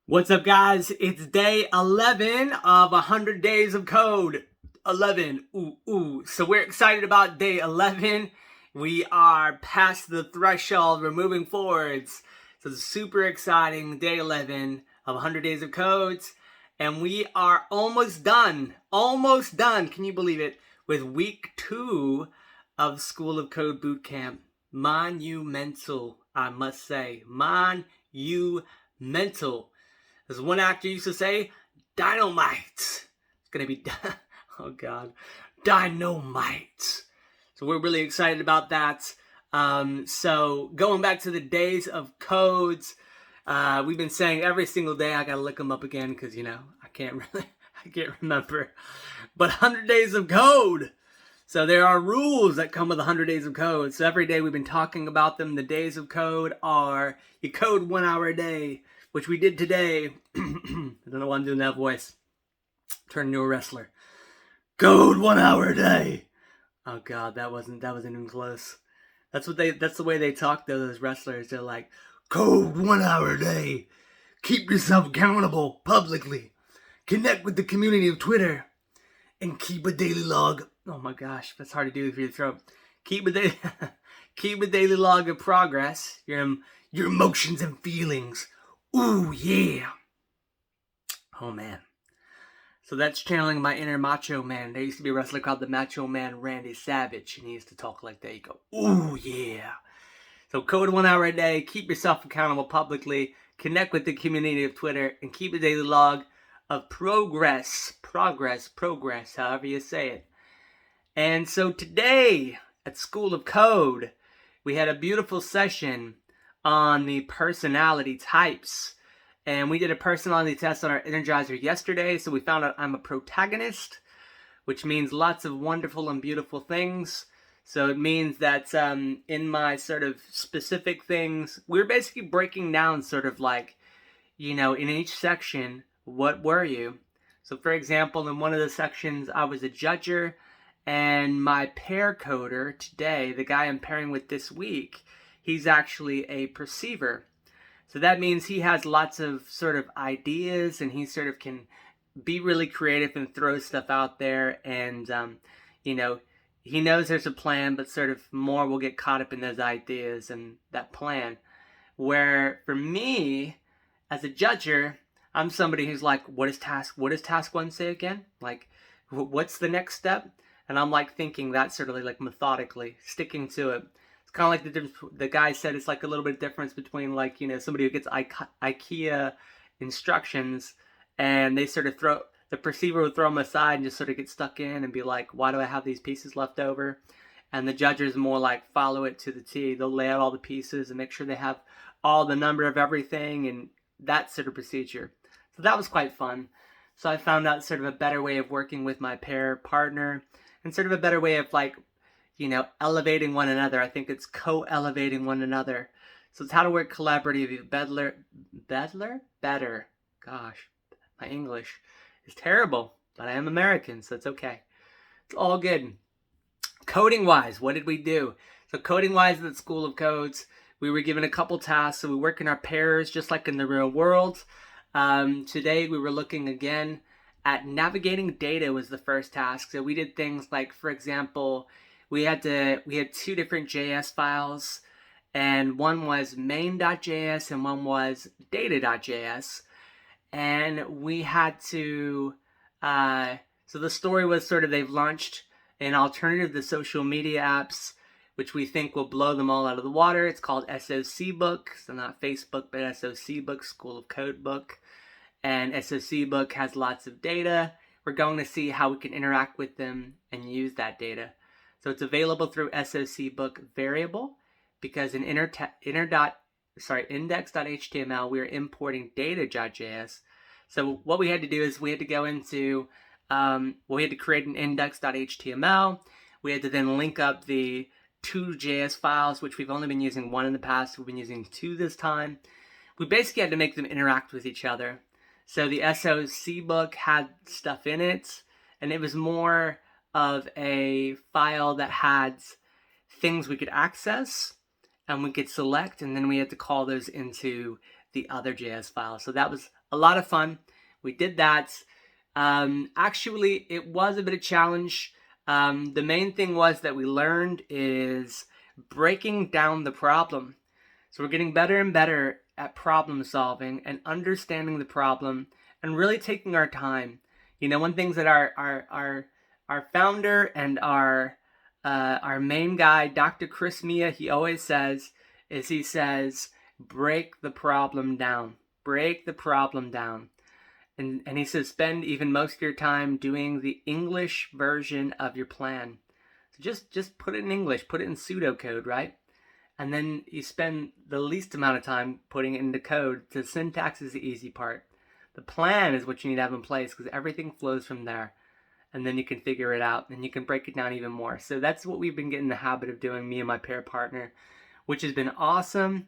What's up, guys? It's day 11 of 100 Days of Code. 11. Ooh. So we're excited about day 11. We are past the threshold. We're moving forwards. So it's super exciting. Day 11 of 100 Days of Codes. And we are almost done. Almost done. Can you believe it? With week 2 of School of Code Bootcamp. Monumental, I must say. Monumental. As one actor used to say, dynamite. It's going to be, oh God, dynamite. So we're really excited about that. So going back to the days of codes, we've been saying every single day, I got to look them up again because, I can't remember. But 100 days of code. So there are rules that come with 100 days of code. So every day we've been talking about them. The days of code are, you code 1 hour a day, which we did today. I don't know why I'm doing that voice. Turn into a wrestler. Code 1 hour a day. Oh God, that wasn't even close. That's the way they talk though, those wrestlers. They're like, code 1 hour a day. Keep yourself accountable publicly. Connect with the community of Twitter. And keep a daily log. Oh my gosh, that's hard to do for your throat. Keep a daily log of progress, your emotions and feelings. Ooh, yeah. Oh man. So that's channeling my inner macho man. There used to be a wrestler called the Macho Man Randy Savage, and he used to talk like that. You go, ooh, yeah. So code 1 hour a day, keep yourself accountable publicly, connect with the community of Twitter, and keep a daily log of progress, however you say it. And so today at School of Code, we had a beautiful session on the personality types. And we did a personality test on our Energizer yesterday, so we found out I'm a protagonist, which means lots of wonderful and beautiful things. So it means that in my sort of specific things, we're basically breaking down sort of like, in each section, what were you? So for example, in one of the sections, I was a judger, and my pair coder today, the guy I'm pairing with this week, he's actually a perceiver. So that means he has lots of sort of ideas, and he sort of can be really creative and throw stuff out there. And, he knows there's a plan, but sort of more will get caught up in those ideas and that plan. Where for me, as a judger, I'm somebody who's like, what does task 1 say again? Like, what's the next step? And I'm like thinking that sort of like methodically, sticking to it. It's kind of like the difference. The guy said it's like a little bit difference between like, somebody who gets IKEA instructions and they sort of the perceiver would throw them aside and just sort of get stuck in and be like, why do I have these pieces left over? And the judges more like follow it to the T. They'll lay out all the pieces and make sure they have all the number of everything and that sort of procedure. So that was quite fun. So I found out sort of a better way of working with my pair partner and sort of a better way of like, elevating one another. I think it's co-elevating one another. So it's how to work collaboratively. Better. Gosh, my English is terrible, but I am American, so it's okay. It's all good. Coding-wise, what did we do? So coding-wise at School of Codes, we were given a couple tasks. So we work in our pairs just like in the real world. Today we were looking again at navigating data was the first task. So we did things like, for example, we had 2 different JS files, and one was main.js and one was data.js. And we had to, so the story was sort of they've launched an alternative to social media apps, which we think will blow them all out of the water. It's called SOC Book, so not Facebook, but SOC Book, School of Code Book. And SOC Book has lots of data. We're going to see how we can interact with them and use that data. So it's available through SOC Book variable because in index.html, we're importing data.js. So what we had to do is we had to go into, we had to create an index.html. We had to then link up the 2 JS files, which we've only been using 1 in the past. We've been using 2 this time. We basically had to make them interact with each other. So the SOC Book had stuff in it, and it was more of a file that had things we could access and we could select, and then we had to call those into the other JS file. So that was a lot of fun. We did that. Actually, it was a bit of a challenge. The main thing was that we learned is breaking down the problem. So we're getting better and better at problem solving and understanding the problem and really taking our time. You know, one thing that our founder and our main guy, Dr. Chris Mia, he always says is he says, break the problem down. Break the problem down. And he says, spend even most of your time doing the English version of your plan. So just put it in English, put it in pseudocode, right? And then you spend the least amount of time putting it into code. The syntax is the easy part. The plan is what you need to have in place because everything flows from there. And then you can figure it out and you can break it down even more. So that's what we've been getting in the habit of doing, me and my pair partner, which has been awesome.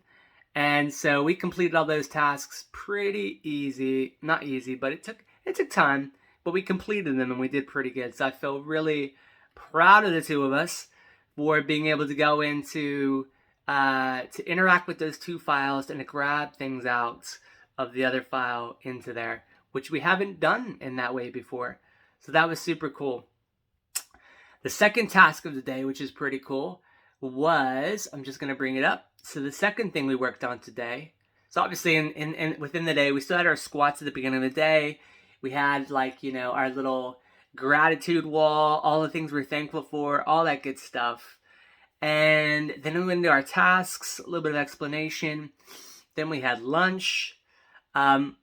And so we completed all those tasks pretty easy. Not easy, but it took time, but we completed them and we did pretty good. So I feel really proud of the two of us for being able to go into to interact with those two files and to grab things out of the other file into there, which we haven't done in that way before. So that was super cool. The second task of the day, which is pretty cool, was, I'm just going to bring it up. So the second thing we worked on today, so obviously in within the day, we still had our squats at the beginning of the day. We had our little gratitude wall, all the things we're thankful for, all that good stuff. And then we went into our tasks, a little bit of explanation. Then we had lunch.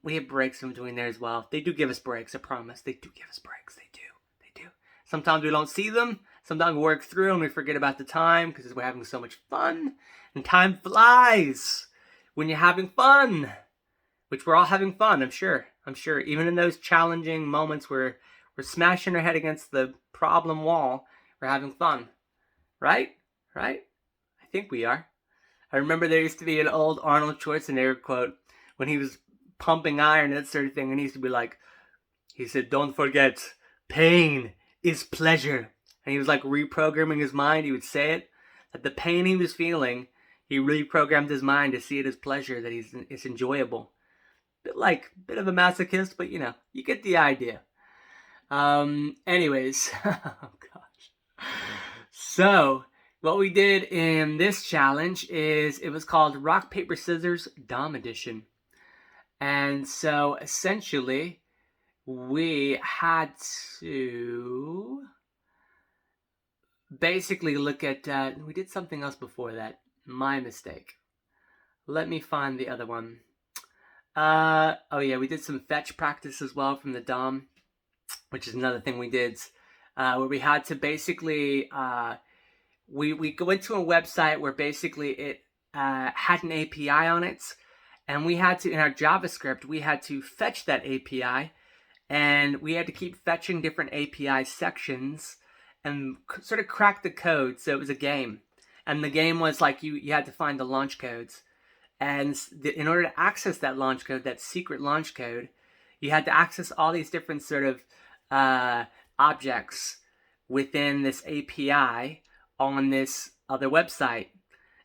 We had breaks in between there as well. They do give us breaks, I promise. They do give us breaks. They do. Sometimes we don't see them. Sometimes we work through and we forget about the time because we're having so much fun. And time flies when you're having fun, which we're all having fun, I'm sure. Even in those challenging moments where we're smashing our head against the problem wall, we're having fun. Right? I think we are. I remember there used to be an old Arnold Schwarzenegger quote when he was pumping iron and that sort of thing, and he used to be like, he said, don't forget, pain is pleasure. And he was like reprogramming his mind. He would say it, that the pain he was feeling, he reprogrammed his mind to see it as pleasure, that it's enjoyable. Bit of a masochist, but you get the idea. Anyways, oh gosh. So what we did in this challenge is it was called Rock, Paper, Scissors Dom Edition. And so essentially we had to basically look at, we did something else before that. My mistake. Let me find the other one. Oh yeah, we did some fetch practice as well from the DOM, which is another thing we did, where we had to basically, we go into a website where basically it had an API on it, and we had to, in our JavaScript, we had to fetch that API, and we had to keep fetching different API sections and sort of crack the code. So it was a game. And the game was like you had to find the launch codes. And in order to access that launch code, that secret launch code, you had to access all these different sort of objects within this API on this other website.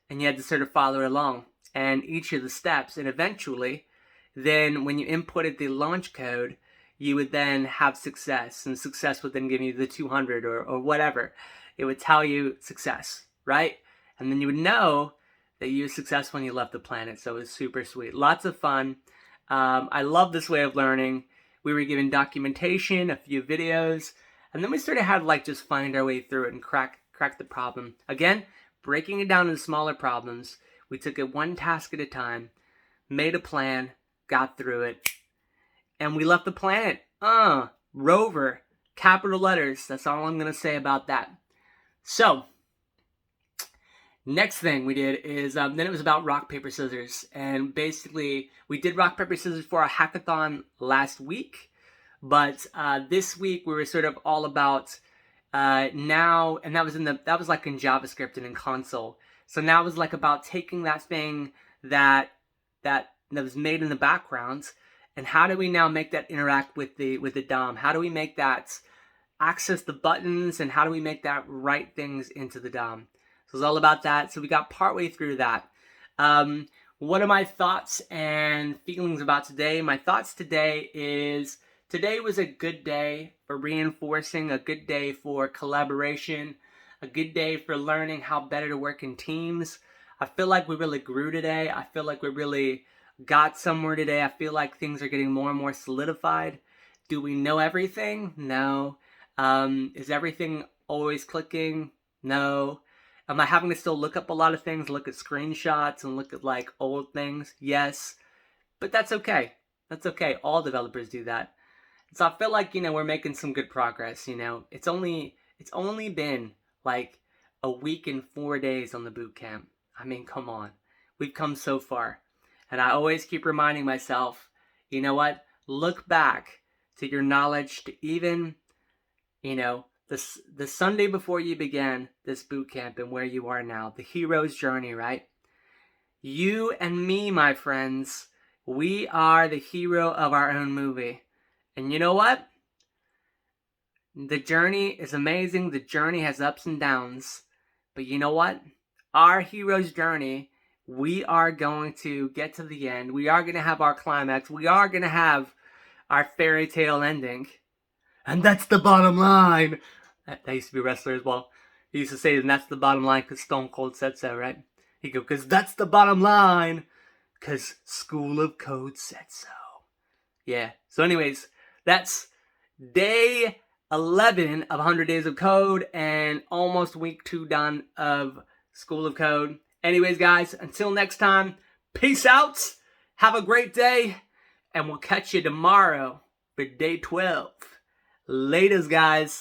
And you had to sort of follow along and each of the steps. And eventually, then when you inputted the launch code, you would then have success. And success would then give you the 200 or whatever. It would tell you success, right? And then you would know that you were successful when you left the planet. So it was super sweet. Lots of fun. I love this way of learning. We were given documentation, a few videos, and then we sort of had to just find our way through it and crack the problem. Again, breaking it down into smaller problems. We took it one task at a time, made a plan, got through it, and we left the planet. Rover, capital letters. That's all I'm going to say about that. So, next thing we did is, then it was about rock, paper, scissors. And basically, we did rock, paper, scissors for our hackathon last week. But this week, we were sort of all about now, and that was like in JavaScript and in console. So now it was like about taking that thing that was made in the background, and how do we now make that interact with the DOM? How do we make that access the buttons, and how do we make that write things into the DOM? So it's all about that. So we got partway through that. what are my thoughts and feelings about today? My thoughts today is today was a good day for reinforcing, a good day for collaboration, a good day for learning how better to work in teams. I feel like we really grew today. I feel like we really got somewhere today. I feel like things are getting more and more solidified. Do we know everything? No. Is everything always clicking? No. Am I having to still look up a lot of things, look at screenshots and look at like old things? Yes. But that's okay. That's okay. All developers do that. So I feel like, we're making some good progress, It's only been like a week and 4 days on the boot camp. I mean, come on. We've come so far. And I always keep reminding myself, you know what? Look back to your knowledge to even, the Sunday before you began this boot camp and where you are now, the hero's journey, right? You and me, my friends, we are the hero of our own movie. And you know what? The journey is amazing. The journey has ups and downs. But you know what? Our hero's journey, we are going to get to the end. We are going to have our climax. We are going to have our fairy tale ending. And that's the bottom line. That used to be a wrestler as well. He used to say, and that's the bottom line because Stone Cold said so, right? He'd go, because that's the bottom line. Because School of Code said so. Yeah. So anyways, that's day 11 of 100 Days of Code and almost week 2 done of School of Code. Anyways, guys, until next time, peace out. Have a great day. And we'll catch you tomorrow for day 12. Laters, guys.